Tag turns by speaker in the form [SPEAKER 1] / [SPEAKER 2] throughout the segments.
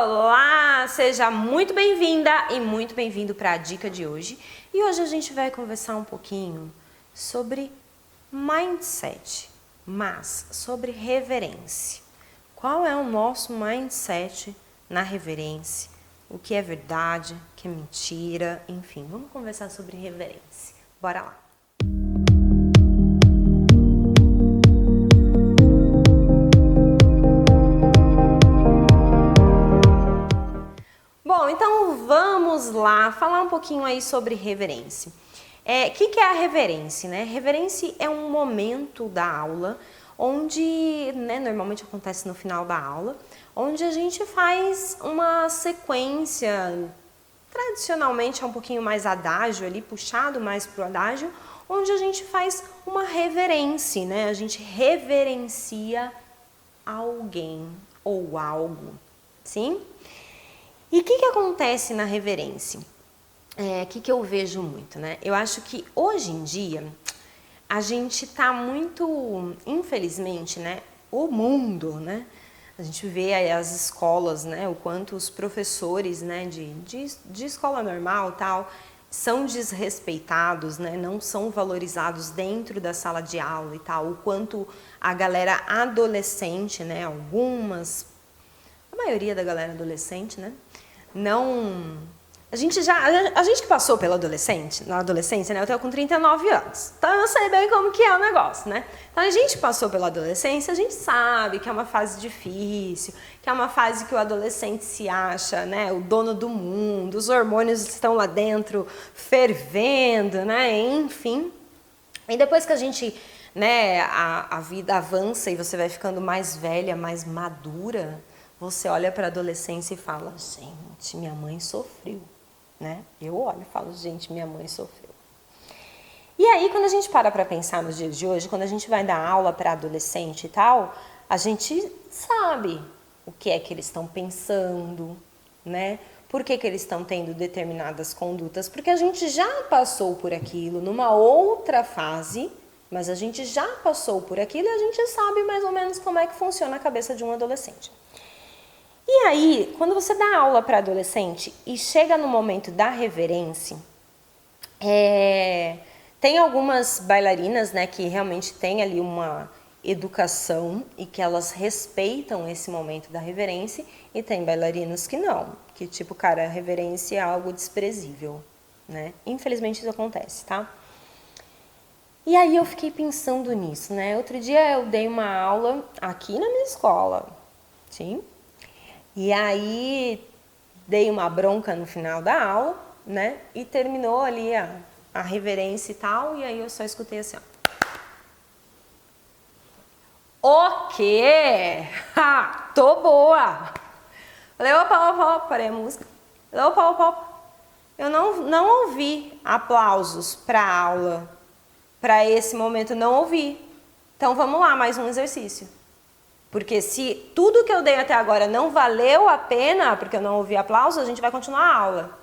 [SPEAKER 1] Olá, seja muito bem-vinda e muito bem-vindo para a dica de hoje. E hoje a gente vai conversar um pouquinho sobre mindset, mas sobre reverência. Qual é o nosso mindset na reverência? O que é verdade, o que é mentira, enfim, vamos conversar sobre reverência. Bora lá! Bom, então vamos lá falar um pouquinho aí sobre reverência. O que é a reverência, né? Reverência é um momento da aula onde, normalmente acontece no final da aula, onde a gente faz uma sequência, tradicionalmente é um pouquinho mais adágio ali, puxado mais pro adágio, onde a gente faz uma reverência, né? A gente reverencia alguém ou algo, sim? E o que acontece na reverência? O que eu vejo muito, né? Eu acho que hoje em dia a gente tá muito, infelizmente, né? O mundo, né? A gente vê aí as escolas, né? O quanto os professores, né? De escola normal, tal, são desrespeitados, né? Não são valorizados dentro da sala de aula e tal. O quanto a galera adolescente, né? A maioria da galera adolescente, né? Não... A gente que passou na adolescência, né? Eu tô com 39 anos, então eu sei bem como que é o negócio, né? Então a gente passou pela adolescência, a gente sabe que é uma fase difícil, que é uma fase que o adolescente se acha, né? O dono do mundo, os hormônios estão lá dentro fervendo, né? Enfim. E depois que a gente, né? A vida avança e você vai ficando mais velha, mais madura, você olha para a adolescência e fala, gente, minha mãe sofreu. Né? Eu olho e falo, gente, minha mãe sofreu. E aí, quando a gente para pensar nos dias de hoje, quando a gente vai dar aula para adolescente e tal, a gente sabe o que é que eles estão pensando, né? Por que eles estão tendo determinadas condutas, porque a gente já passou por aquilo numa outra fase, mas a gente já passou por aquilo e a gente sabe mais ou menos como é que funciona a cabeça de um adolescente. E aí, quando você dá aula para adolescente e chega no momento da reverência, tem algumas bailarinas, né, que realmente têm ali uma educação e que elas respeitam esse momento da reverência, e tem bailarinos que não, que tipo, cara, a reverência é algo desprezível, né? Infelizmente isso acontece, tá? E aí eu fiquei pensando nisso, né? Outro dia eu dei uma aula aqui na minha escola, sim? E aí dei uma bronca no final da aula, né? E terminou ali a reverência e tal, e aí eu só escutei assim, ó. O quê? Ha, tô boa! Falei, opa, parei a música. Falei, opa. Eu não ouvi aplausos pra aula, pra esse momento, não ouvi. Então vamos lá, mais um exercício. Porque se tudo que eu dei até agora não valeu a pena, porque eu não ouvi aplauso, a gente vai continuar a aula.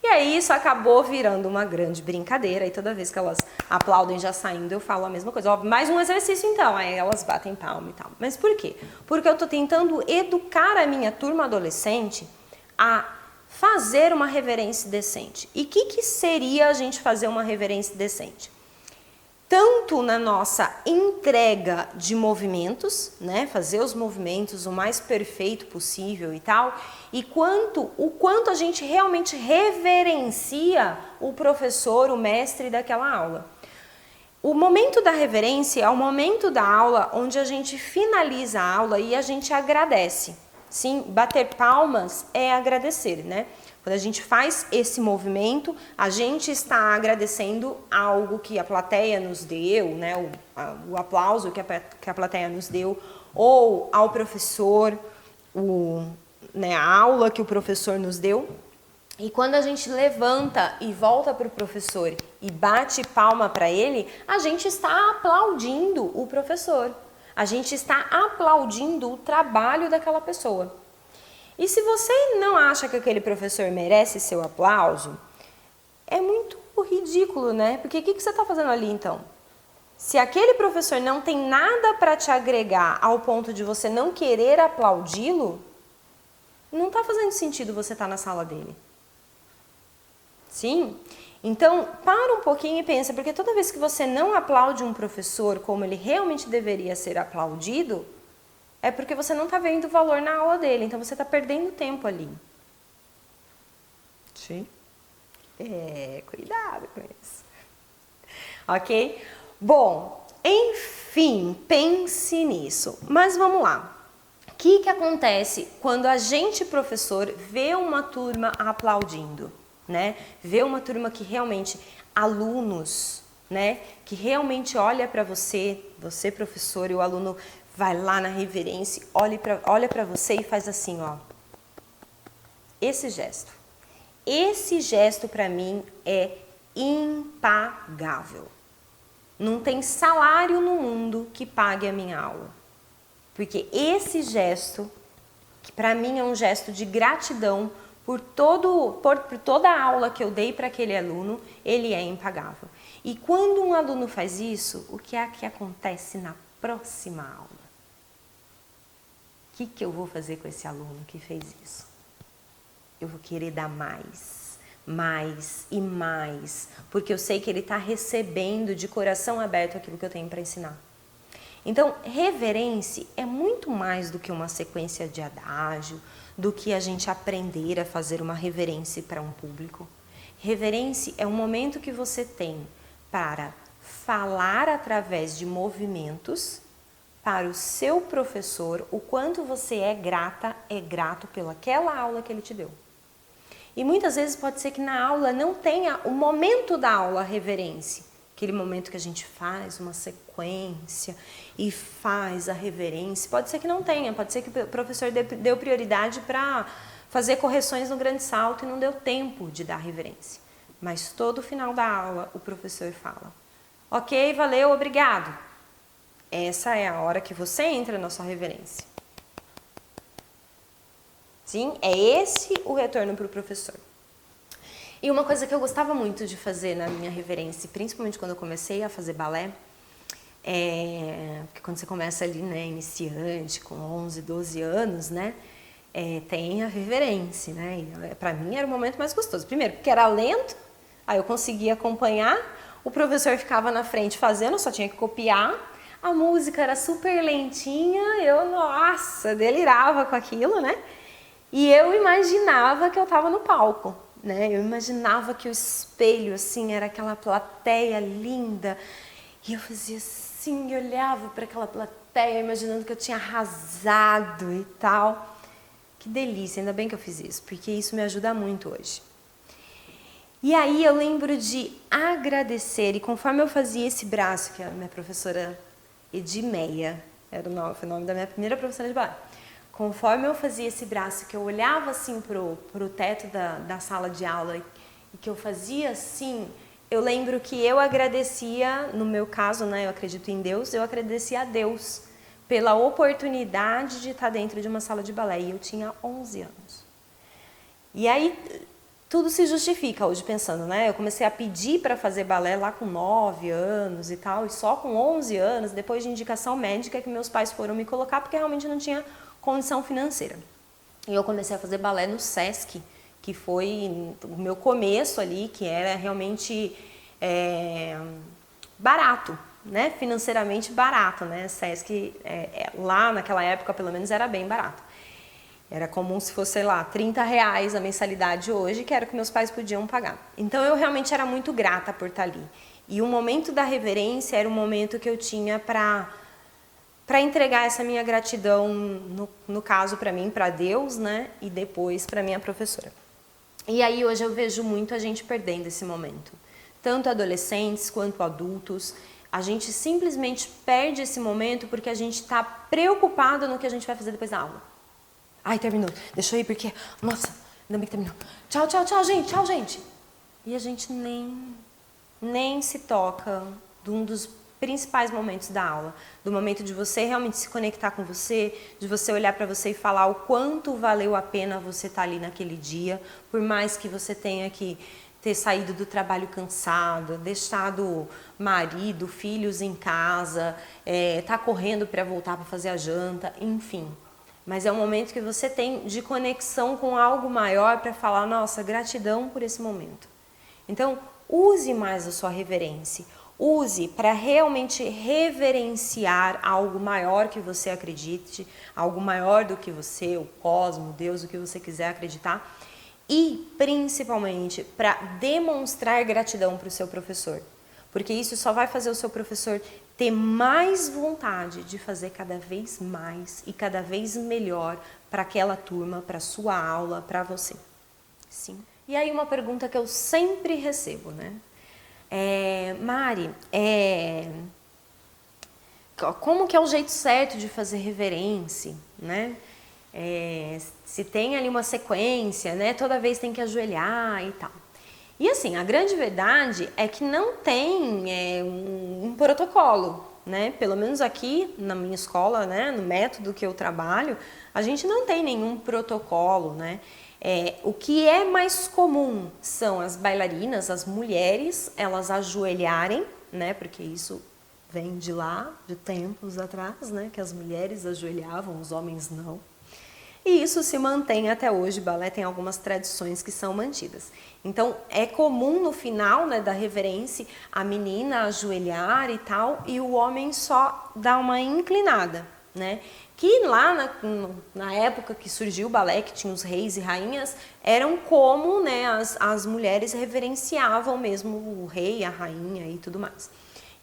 [SPEAKER 1] E aí isso acabou virando uma grande brincadeira, e toda vez que elas aplaudem já saindo, eu falo a mesma coisa. Ó, mais um exercício então, aí elas batem palma e tal. Mas por quê? Porque eu tô tentando educar a minha turma adolescente a fazer uma reverência decente. E o que seria a gente fazer uma reverência decente? Tanto na nossa entrega de movimentos, né, fazer os movimentos o mais perfeito possível e tal, e o quanto a gente realmente reverencia o professor, o mestre daquela aula. O momento da reverência é o momento da aula onde a gente finaliza a aula e a gente agradece. Sim, bater palmas é agradecer, né? Quando a gente faz esse movimento, a gente está agradecendo algo que a plateia nos deu, né? O aplauso que a plateia nos deu, ou ao professor, a aula que o professor nos deu. E quando a gente levanta e volta para o professor e bate palma para ele, a gente está aplaudindo o professor. A gente está aplaudindo o trabalho daquela pessoa. E se você não acha que aquele professor merece seu aplauso, é muito ridículo, né? Porque o que você está fazendo ali então? Se aquele professor não tem nada para te agregar ao ponto de você não querer aplaudi-lo, não está fazendo sentido você estar na sala dele. Sim? Então, para um pouquinho e pensa, porque toda vez que você não aplaude um professor como ele realmente deveria ser aplaudido, é porque você não está vendo valor na aula dele, então você está perdendo tempo ali. Sim? Cuidado com isso. Ok? Bom, enfim, pense nisso. Mas vamos lá. O que acontece quando a gente, professor, vê uma turma aplaudindo, né? Vê uma turma que realmente, alunos, né? Que realmente olha para você, professor, e o aluno vai lá na reverência, olha para você e faz assim, ó. Esse gesto. Esse gesto para mim é impagável. Não tem salário no mundo que pague a minha aula. Porque esse gesto, que para mim é um gesto de gratidão por toda a aula que eu dei para aquele aluno, ele é impagável. E quando um aluno faz isso, o que é que acontece na próxima aula? O que eu vou fazer com esse aluno que fez isso? Eu vou querer dar mais e mais, porque eu sei que ele está recebendo de coração aberto aquilo que eu tenho para ensinar. Então, reverência é muito mais do que uma sequência de adágio, do que a gente aprender a fazer uma reverência para um público. Reverência é um momento que você tem para falar através de movimentos para o seu professor o quanto você é grato pelaquela aula que ele te deu. E muitas vezes pode ser que na aula não tenha o momento da aula reverência, aquele momento que a gente faz uma sequência e faz a reverência. Pode ser que não tenha, pode ser que o professor deu prioridade para fazer correções no grande salto e não deu tempo de dar reverência. Mas todo final da aula o professor fala: ok, valeu, obrigado. Essa é a hora que você entra na sua reverência. Sim, é esse o retorno para o professor. E uma coisa que eu gostava muito de fazer na minha reverência, principalmente quando eu comecei a fazer balé, porque quando você começa ali, né, iniciante, com 11, 12 anos, né, tem a reverência, né, e pra mim era o momento mais gostoso. Primeiro, porque era lento, aí eu conseguia acompanhar, o professor ficava na frente fazendo, eu só tinha que copiar, a música era super lentinha, eu, nossa, delirava com aquilo, né, e eu imaginava que eu estava no palco. Né? Eu imaginava que o espelho, assim, era aquela plateia linda. E eu fazia assim, e olhava para aquela plateia, imaginando que eu tinha arrasado e tal. Que delícia, ainda bem que eu fiz isso, porque isso me ajuda muito hoje. E aí eu lembro de agradecer, e conforme eu fazia esse braço, que a minha professora Edimeia, foi o nome da minha primeira professora de balé. Conforme eu fazia esse braço, que eu olhava assim pro teto da sala de aula e que eu fazia assim, eu lembro que eu agradecia, no meu caso, né, eu acredito em Deus, eu agradecia a Deus pela oportunidade de estar dentro de uma sala de balé. E eu tinha 11 anos. E aí, tudo se justifica hoje pensando, né? Eu comecei a pedir para fazer balé lá com 9 anos e tal, e só com 11 anos, depois de indicação médica, que meus pais foram me colocar, porque realmente não tinha condição financeira. E eu comecei a fazer balé no Sesc, que foi o meu começo ali, que era realmente barato, né? Financeiramente barato, né? Sesc, lá naquela época, pelo menos, era bem barato. Era comum se fosse, sei lá, R$30 a mensalidade hoje, que era o que meus pais podiam pagar. Então, eu realmente era muito grata por estar ali. E o momento da reverência era o momento que eu tinha para entregar essa minha gratidão, no caso para mim, para Deus, né? E depois para minha professora. E aí hoje eu vejo muito a gente perdendo esse momento. Tanto adolescentes quanto adultos. A gente simplesmente perde esse momento porque a gente está preocupado no que a gente vai fazer depois da aula. Ai, terminou. Deixa eu ir porque, nossa, ainda bem que terminou. Tchau, tchau, tchau, gente. Tchau, gente. E a gente nem se toca de um dos principais momentos da aula, do momento de você realmente se conectar com você, de você olhar para você e falar o quanto valeu a pena você estar ali naquele dia, por mais que você tenha que ter saído do trabalho cansada, deixado marido, filhos em casa, tá correndo para voltar para fazer a janta, enfim. Mas é um momento que você tem de conexão com algo maior para falar, nossa, gratidão por esse momento. Então, use mais a sua reverência. Use para realmente reverenciar algo maior que você acredite, algo maior do que você, o cosmos, Deus, o que você quiser acreditar. E, principalmente, para demonstrar gratidão para o seu professor. Porque isso só vai fazer o seu professor ter mais vontade de fazer cada vez mais e cada vez melhor para aquela turma, para a sua aula, para você. Sim. E aí uma pergunta que eu sempre recebo, né? Mari, como que é o jeito certo de fazer reverência, né? Se tem ali uma sequência, né? Toda vez tem que ajoelhar e tal. E assim, a grande verdade é que não tem um protocolo, né? Pelo menos aqui na minha escola, né? No método que eu trabalho, a gente não tem nenhum protocolo, né? O que é mais comum são as bailarinas, as mulheres, elas ajoelharem, né? Porque isso vem de lá, de tempos atrás, né? Que as mulheres ajoelhavam, os homens não. E isso se mantém até hoje, o balé tem algumas tradições que são mantidas. Então, é comum no final, né, da reverência a menina ajoelhar e tal, e o homem só dá uma inclinada, né? Que lá na época que surgiu o balé, que tinha os reis e rainhas, eram como, né, as mulheres reverenciavam mesmo o rei, a rainha e tudo mais.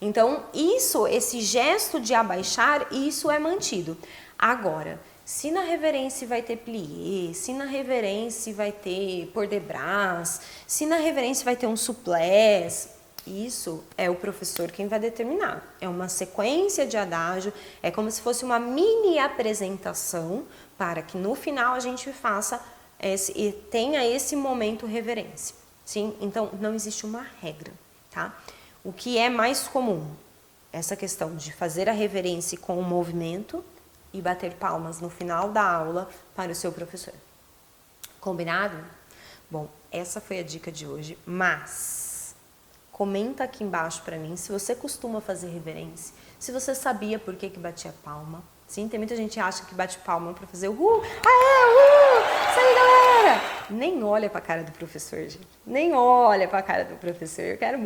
[SPEAKER 1] Então, esse gesto de abaixar, isso é mantido. Agora, se na reverência vai ter plié, se na reverência vai ter port de bras, se na reverência vai ter um souplesse, isso é o professor quem vai determinar. É uma sequência de adágio, é como se fosse uma mini apresentação para que no final a gente faça e tenha esse momento reverência. Sim? Então não existe uma regra, tá? O que é mais comum? Essa questão de fazer a reverência com o movimento e bater palmas no final da aula para o seu professor. Combinado? Bom, essa foi a dica de hoje, mas comenta aqui embaixo para mim se você costuma fazer reverência, se você sabia por que batia palma. Sim, tem muita gente que acha que bate palma para fazer uhul, isso aí, galera! Nem olha para a cara do professor, gente. Nem olha para a cara do professor. Eu quero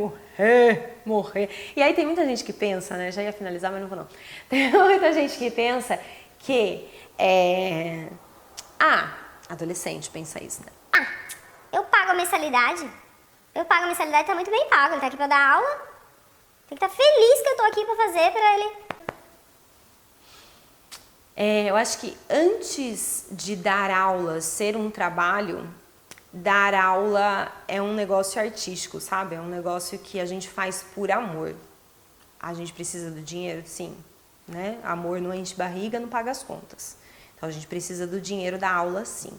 [SPEAKER 1] morrer. E aí tem muita gente que pensa, né? Já ia finalizar, mas não vou não. Tem muita gente que pensa que adolescente pensa isso, né?
[SPEAKER 2] Eu pago a mensalidade. Tá muito bem pago. Ele tá aqui pra dar aula. Tem que estar feliz que eu tô aqui pra fazer pra ele.
[SPEAKER 1] Eu acho que antes de dar aula ser um trabalho, dar aula é um negócio artístico, sabe? É um negócio que a gente faz por amor. A gente precisa do dinheiro? Sim. Né? Amor não enche barriga, não paga as contas. Então a gente precisa do dinheiro da aula, sim.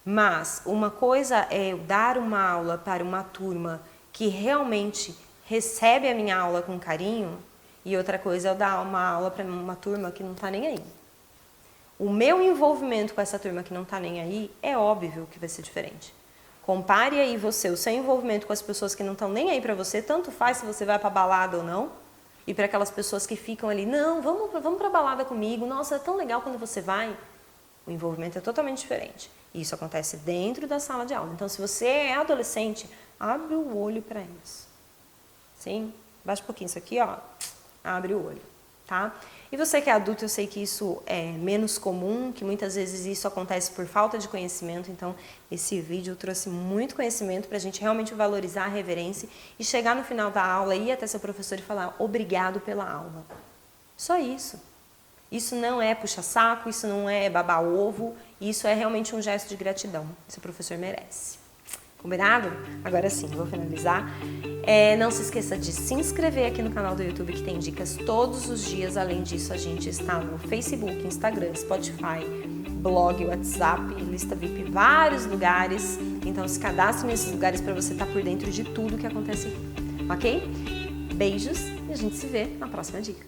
[SPEAKER 1] Mas uma coisa é eu dar uma aula para uma turma que realmente recebe a minha aula com carinho, e outra coisa é eu dar uma aula para uma turma que não está nem aí. O meu envolvimento com essa turma que não está nem aí é óbvio que vai ser diferente. Compare aí o seu envolvimento com as pessoas que não estão nem aí para você, tanto faz se você vai para balada ou não, e para aquelas pessoas que ficam ali, não, vamos para balada comigo, nossa, é tão legal quando você vai. O envolvimento é totalmente diferente. Isso acontece dentro da sala de aula. Então, se você é adolescente, abre o olho para isso. Sim? Baixa um pouquinho isso aqui, ó. Abre o olho, tá? E você que é adulto, eu sei que isso é menos comum, que muitas vezes isso acontece por falta de conhecimento. Então, esse vídeo trouxe muito conhecimento para a gente realmente valorizar a reverência e chegar no final da aula, ir até seu professor e falar obrigado pela aula. Só isso. Isso não é puxa-saco, isso não é babar ovo, isso é realmente um gesto de gratidão. Esse professor merece. Combinado? Agora sim, vou finalizar. Não se esqueça de se inscrever aqui no canal do YouTube, que tem dicas todos os dias. Além disso, a gente está no Facebook, Instagram, Spotify, blog, WhatsApp, lista VIP, vários lugares. Então se cadastre nesses lugares para você estar por dentro de tudo que acontece aqui. Ok? Beijos e a gente se vê na próxima dica.